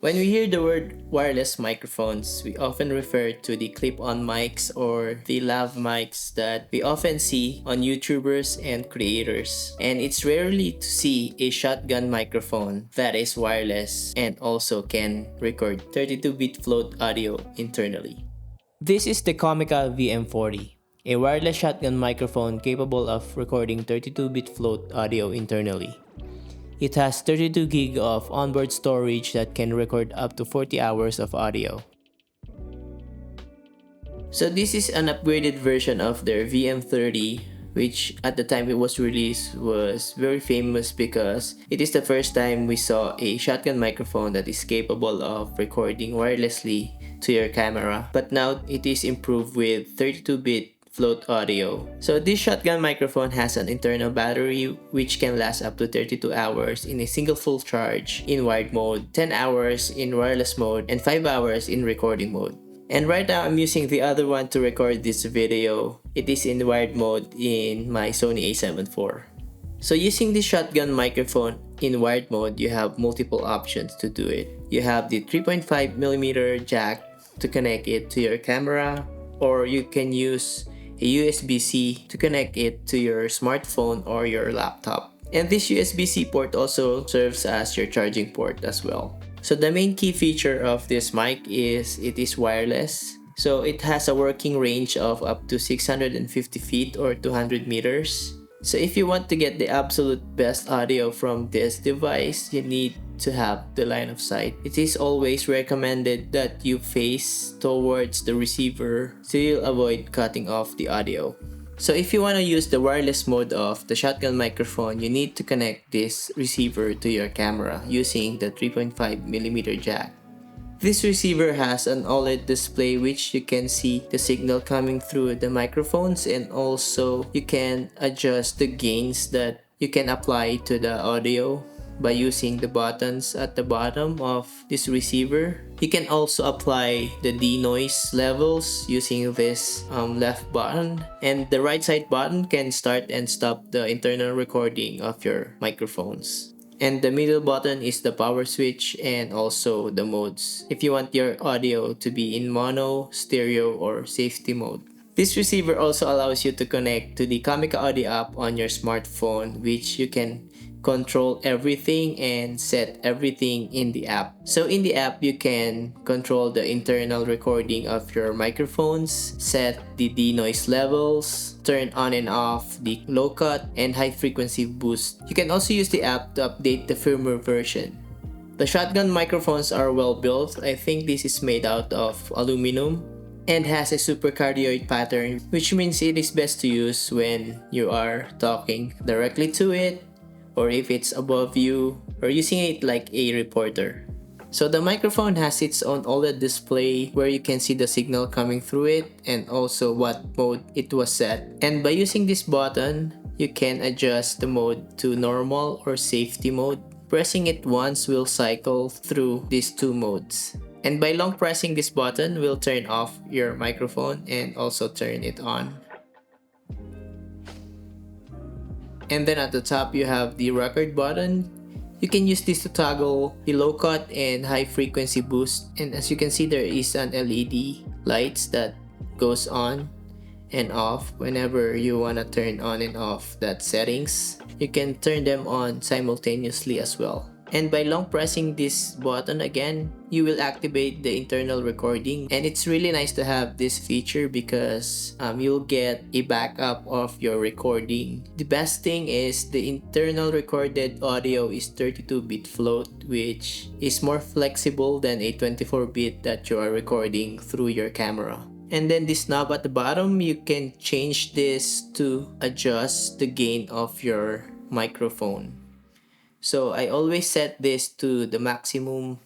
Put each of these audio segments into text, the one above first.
When we hear the word wireless microphones, we often refer to the clip-on mics or the lav mics that we often see on YouTubers and creators. And it's rarely to see a shotgun microphone that is wireless and also can record 32-bit float audio internally. This is the Comica VM40, a wireless shotgun microphone capable of recording 32-bit float audio internally. It has 32 gig of onboard storage that can record up to 40 hours of audio. So this is an upgraded version of their VM30, which at the time it was released was very famous because it is the first time we saw a shotgun microphone that is capable of recording wirelessly to your camera. But now it is improved with 32-bit float audio. So this shotgun microphone has an internal battery which can last up to 32 hours in a single full charge in wired mode, 10 hours in wireless mode, and 5 hours in recording mode. And right now I'm using the other one to record this video. It is in wired mode in my Sony a7 IV. So using the shotgun microphone in wired mode, you have multiple options to do it. You have the 3.5mm jack to connect it to your camera, or you can use a USB-C to connect it to your smartphone or your laptop. And this USB-C port also serves as your charging port as well. So the main key feature of this mic is it is wireless. So it has a working range of up to 650 feet or 200 meters. So if you want to get the absolute best audio from this device, you need to have the line of sight. It is always recommended that you face towards the receiver so you'll avoid cutting off the audio. So if you want to use the wireless mode of the shotgun microphone, you need to connect this receiver to your camera using the 3.5mm jack. This receiver has an OLED display which you can see the signal coming through the microphones, and also you can adjust the gains that you can apply to the audio by using the buttons at the bottom of this receiver. You can also apply the denoise levels using this left button, and the right side button can start and stop the internal recording of your microphones. And the middle button is the power switch and also the modes if you want your audio to be in mono, stereo, or safety mode. This receiver also allows you to connect to the Comica Audio app on your smartphone, which you can control everything and set everything in the app. So in the app, you can control the internal recording of your microphones, set the denoise levels, turn on and off the low cut and high frequency boost. You can also use the app to update the firmware version. The shotgun microphones are well built. I think this is made out of aluminum and has a supercardioid pattern, which means it is best to use when you are talking directly to it, or if it's above you, or using it like a reporter. So the microphone has its own OLED display where you can see the signal coming through it and also what mode it was set. And by using this button, you can adjust the mode to normal or safety mode. Pressing it once will cycle through these two modes. And by long pressing this button will turn off your microphone and also turn it on. And then at the top you have the record button. You can use this to toggle the low cut and high frequency boost. And as you can see, there is an LED lights that goes on and off whenever you want to turn on and off that settings. You can turn them on simultaneously as well. And by long pressing this button again, you will activate the internal recording. And it's really nice to have this feature because you'll get a backup of your recording. The best thing is the internal recorded audio is 32-bit float, which is more flexible than a 24-bit that you are recording through your camera. And then this knob at the bottom, you can change this to adjust the gain of your microphone. So I always set this to the maximum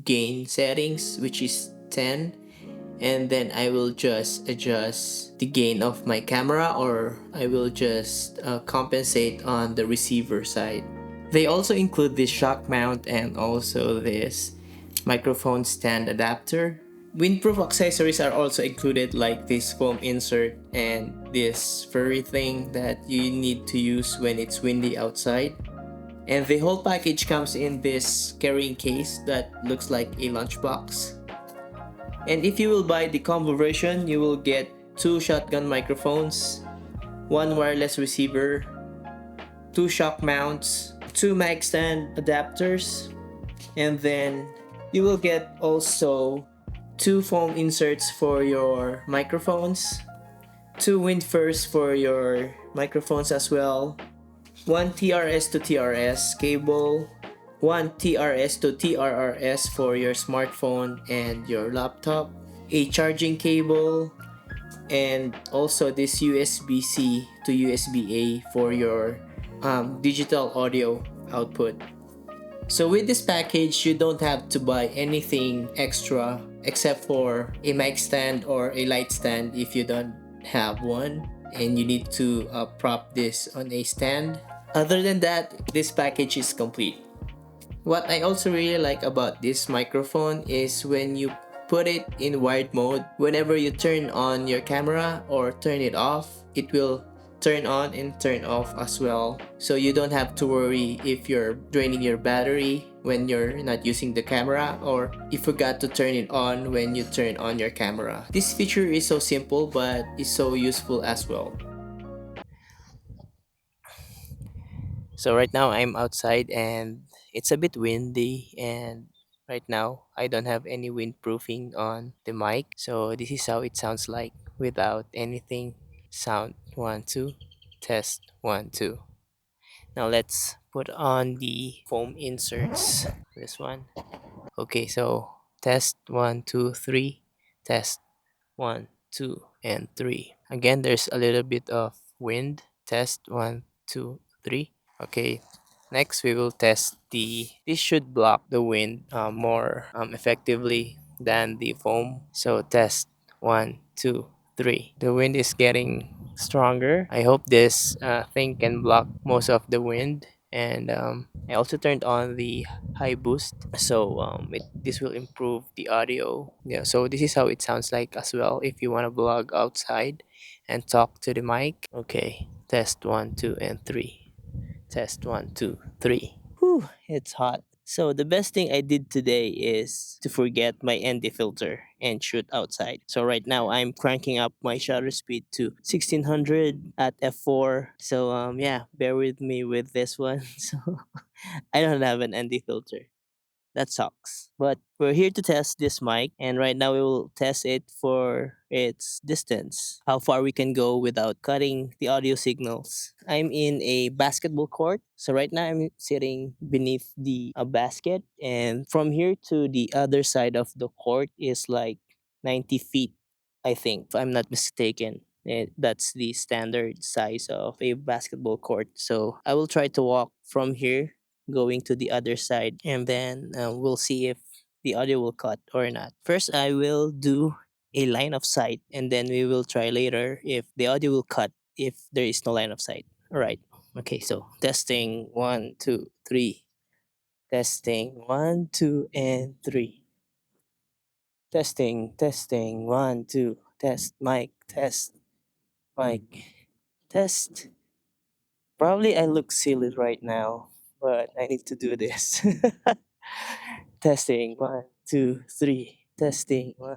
gain settings, which is 10, and then I will just adjust the gain of my camera, or I will just compensate on the receiver side. They also include this shock mount and also this microphone stand adapter. Windproof accessories are also included, like this foam insert and this furry thing that you need to use when it's windy outside. And the whole package comes in this carrying case that looks like a lunchbox. And if you will buy the combo version, you will get two shotgun microphones, one wireless receiver, two shock mounts, two mic stand adapters, and then you will get also two foam inserts for your microphones, two wind furs for your microphones as well, one TRS to TRS cable, one TRS to TRRS for your smartphone and your laptop, a charging cable, and also this USB-C to USB-A for your digital audio output. So with this package, you don't have to buy anything extra except for a mic stand or a light stand if you don't have one and you need to prop this on a stand. Other than that, this package is complete. What I also really like about this microphone is when you put it in wired mode, whenever you turn on your camera or turn it off, it will turn on and turn off as well. So you don't have to worry if you're draining your battery when you're not using the camera or you forgot to turn it on when you turn on your camera. This feature is so simple but is so useful as well. So right now I'm outside and it's a bit windy, and right now I don't have any windproofing on the mic. So this is how it sounds like without anything. Sound 1 2, test 1 2. Now let's put on the foam inserts. This one. Okay, so test 1 2 3, test 1 2 and 3. Again, there's a little bit of wind. Test 1 2 3. Okay, next we will test the, this should block the wind more effectively than the foam. So test 1 2 3. The wind is getting stronger. I hope this thing can block most of the wind. And I also turned on the high boost, so this will improve the audio. Yeah, so this is how it sounds like as well if you want to vlog outside and talk to the mic. Okay, test 1 2 and 3. Test 1 2 3. Whew, it's hot. So the best thing I did today is to forget my ND filter and shoot outside. So right now I'm cranking up my shutter speed to 1600 at f4. So yeah, bear with me with this one. So I don't have an ND filter. That sucks. But we're here to test this mic, and right now we will test it for its distance, how far we can go without cutting the audio signals. I'm in a basketball court, so right now I'm sitting beneath the basket, and from here to the other side of the court is like 90 feet, I think, if I'm not mistaken. That's the standard size of a basketball court. So I will try to walk from here going to the other side, and then we'll see if the audio will cut or not. First, I will do a line of sight, and then we will try later if the audio will cut if there is no line of sight. All right. Okay, so testing 1 2 3. Testing 1 2 and 3. Testing 1 2. Test mic, test mic, test. Probably I look silly right now, but I need to do this. Testing 1 2 3. Testing 1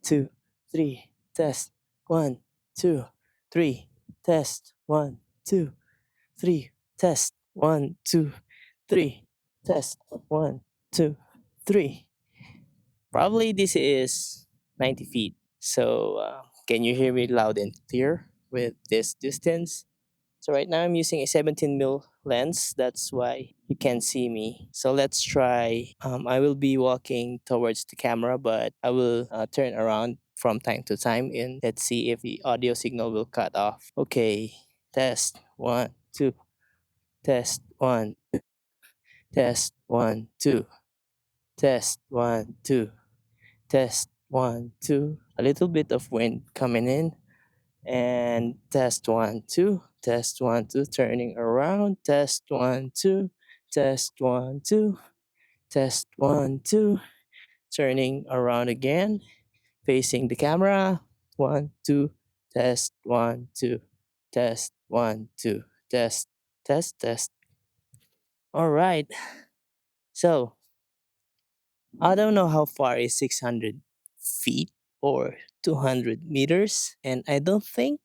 2 3. Test 1 2 3. Test 1 2 3. Test 1 2 3. Test 1 2 3. Probably this is 90 feet. So can you hear me loud and clear with this distance? So right now I'm using a 17 mil lens. That's why you can see me. So let's try. I will be walking towards the camera, but I will turn around from time to time, and let's see if the audio signal will cut off. Okay, test 1 2. Test 1. Test 1 2. Test 1 2. Test 1 2. A little bit of wind coming in. And test 1 2. Test 1 2. Turning around. Test 1 2. Test 1 2. Test 1 2. Turning around again. Facing the camera. 1 2. Test 1 2. Test 1 2. Test. Test. Test. All right. So I don't know how far is 600 feet or 200 meters, and I don't think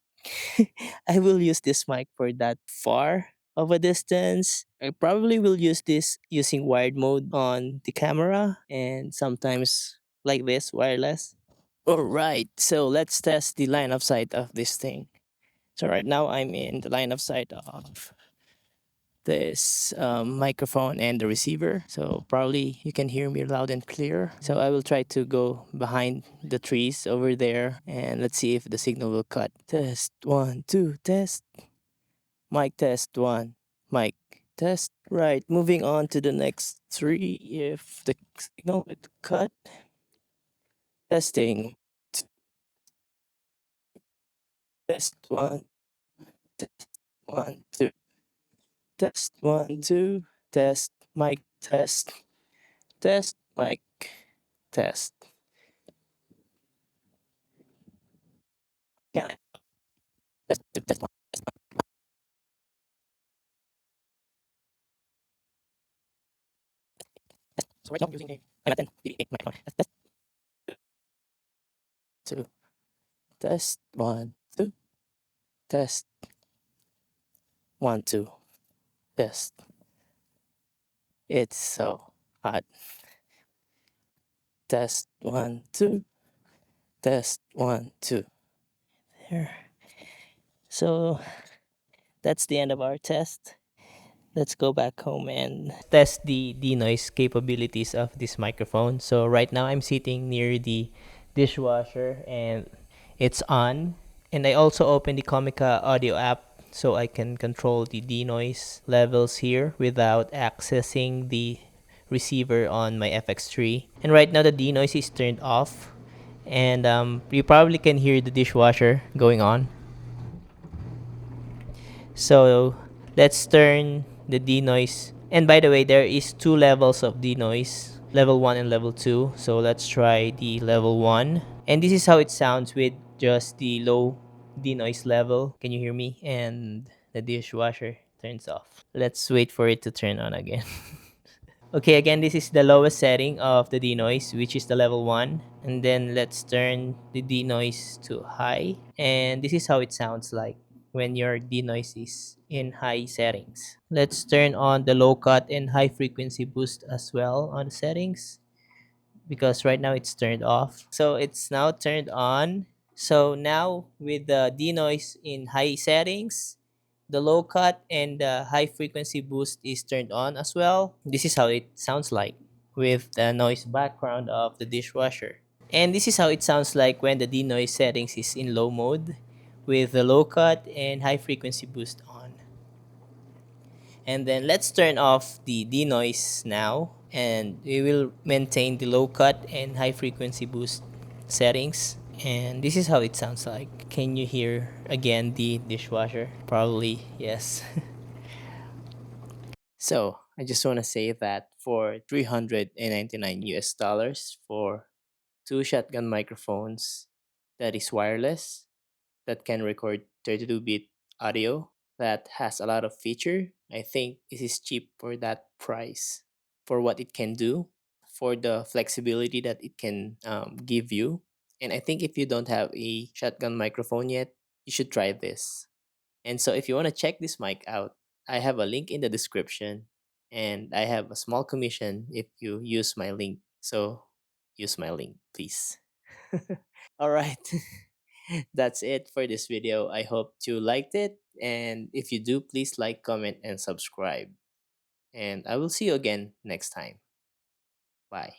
I will use this mic for that far of a distance. I probably will use this using wired mode on the camera and sometimes like this, wireless. All right, so let's test the line of sight of this thing. So right now I'm in the line of sight of this microphone and the receiver. So probably you can hear me loud and clear. So I will try to go behind the trees over there and let's see if the signal will cut. Test one, two, test. Mic test one. Mic test. Right, moving on to the next three. If the signal would cut. Testing. Test one. Test one, two. Test one, two. Test. Mic test. Test. Mic test. Yeah. Test one. So right now I'm using I'm at 10 dB microphone. Test two. Test one, two. Test one, two. Test. It's so hot. Test one, two. Test one, two. There. So that's the end of our test. Let's go back home and test the denoise capabilities of this microphone. So right now I'm sitting near the dishwasher and it's on. And I also opened the Comica audio app so I can control the denoise levels here without accessing the receiver on my FX3. And right now the denoise is turned off and you probably can hear the dishwasher going on. So let's turn the denoise. And by the way, there is two levels of denoise, level 1 and level 2. So let's try the level 1. And this is how it sounds with just the low denoise level. Can you hear me? And the dishwasher turns off. Let's wait for it to turn on again. Okay, again, this is the lowest setting of the denoise, which is the level 1. And then let's turn the denoise to high. And this is how it sounds like when your denoise is in high settings. Let's turn on the low cut and high frequency boost as well on the settings because right now it's turned off. So it's now turned on. So now with the denoise in high settings, the low cut and the high frequency boost is turned on as well. This is how it sounds like with the noise background of the dishwasher. And this is how it sounds like when the denoise settings is in low mode with the low cut and high frequency boost on. And then let's turn off the denoise now and we will maintain the low cut and high frequency boost settings. And this is how it sounds like. Can you hear again the dishwasher? Probably yes. So I just want to say that for 399 US dollars for two shotgun microphones that is wireless, that can record 32-bit audio, that has a lot of feature, I think this is cheap for that price. For what it can do, for the flexibility that it can give you. And I think if you don't have a shotgun microphone yet, you should try this. And so if you want to check this mic out, I have a link in the description and I have a small commission if you use my link. So use my link, please. All right. That's it for this video. I hope you liked it. And if you do, please like, comment, and subscribe. And I will see you again next time. Bye.